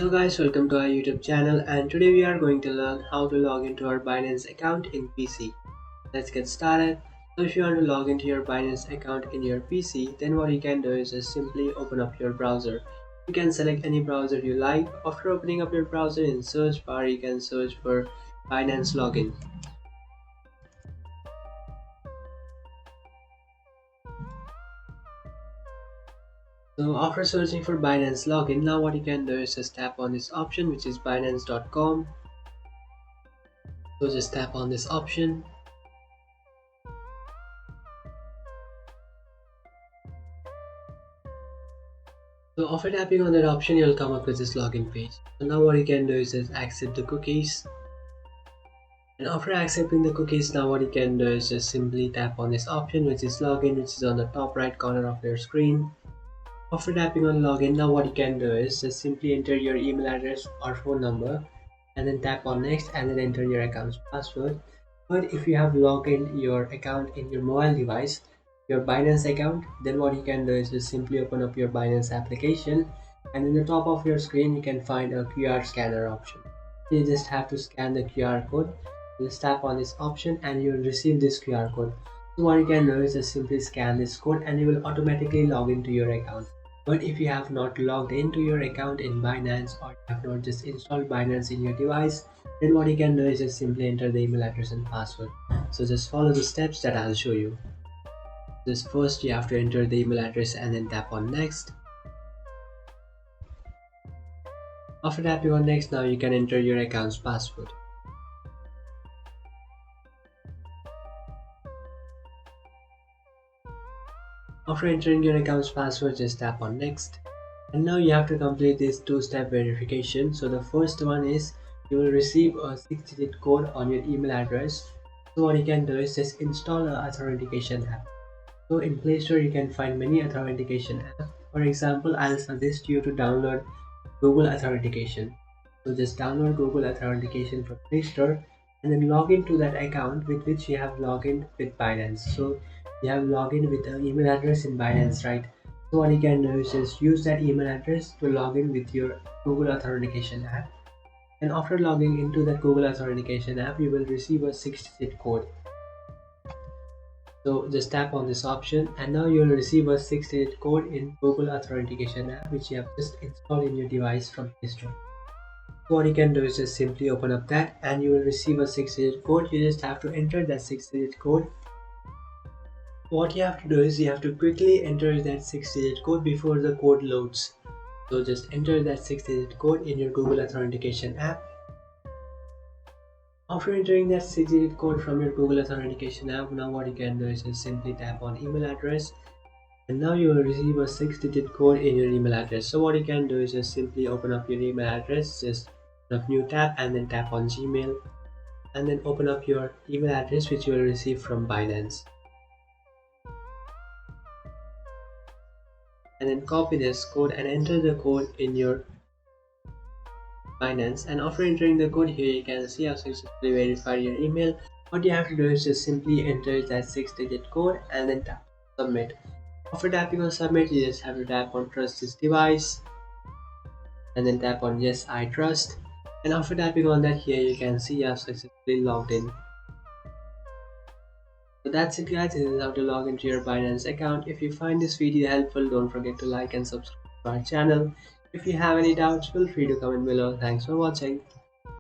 Hello guys, welcome to our YouTube channel, and today we are going to learn how to log into our Binance account in PC. Let's get started. So if you want to log into your Binance account in your PC, then what you can do is just simply open up your browser. You can select any browser you like. After opening up your browser, in search bar you can search for Binance login. So after searching for Binance login, now what you can do is just tap on this option, which is binance.com. So just tap on this option. So after tapping on that option, you'll come up with this login page. So now what you can do is just accept the cookies. And after accepting the cookies, now what you can do is just simply tap on this option, which is login, which is on the top right corner of your screen. After tapping on login, now what you can do is just simply enter your email address or phone number and then tap on next and then enter your account's password. But if you have logged in your account in your mobile device, your Binance account, then what you can do is just simply open up your Binance application, and in the top of your screen you can find a QR scanner option. You just have to scan the QR code. Just tap on this option and you will receive this QR code. So what you can do is just simply scan this code and you will automatically log into your account. But if you have not logged into your account in Binance, or you have not just installed Binance in your device, then what you can do is just simply enter the email address and password. So just follow the steps that I'll show you. Just first you have to enter the email address and then tap on next. After tapping on next, now you can enter your account's password. After entering your account's password, just tap on next. And now you have to complete this two-step verification. So the first one is you will receive a 6-digit code on your email address. So what you can do is just install an authentication app. So in Play Store you can find many authentication apps. For example, I'll suggest you to download Google Authentication. So just download Google Authentication from Play Store and then log into that account with which you have logged in with Binance. So you have logged in with an email address in Binance, right? So what you can do is just use that email address to log in with your Google Authentication app. And after logging into that Google Authentication app, you will receive a 6-digit code. So just tap on this option and now you will receive a 6-digit code in Google Authentication app, which you have just installed in your device from Play Store. What you can do is just simply open up that and you will receive a 6-digit code. You just have to enter that 6-digit code. What you have to do is you have to quickly enter that 6-digit code before the code loads. So just enter that 6-digit code in your Google Authentication app. After entering that 6-digit code from your Google Authentication app, now what you can do is just simply tap on email address and now you will receive a 6-digit code in your email address. So what you can do is just simply open up your email address, just open up new tab and then tap on Gmail and then open up your email address which you will receive from Binance. And then copy this code and enter the code in your Binance, and after entering the code here you can see how successfully verified your email. What you have to do is just simply enter that 6-digit code and then tap submit. After tapping on submit, you just have to tap on trust this device and then tap on yes I trust, and after tapping on that here you can see you have successfully logged in. So that's it guys, this is how to log into your Binance account. If you find this video helpful, don't forget to like and subscribe to our channel. If you have any doubts, feel free to comment below. Thanks for watching.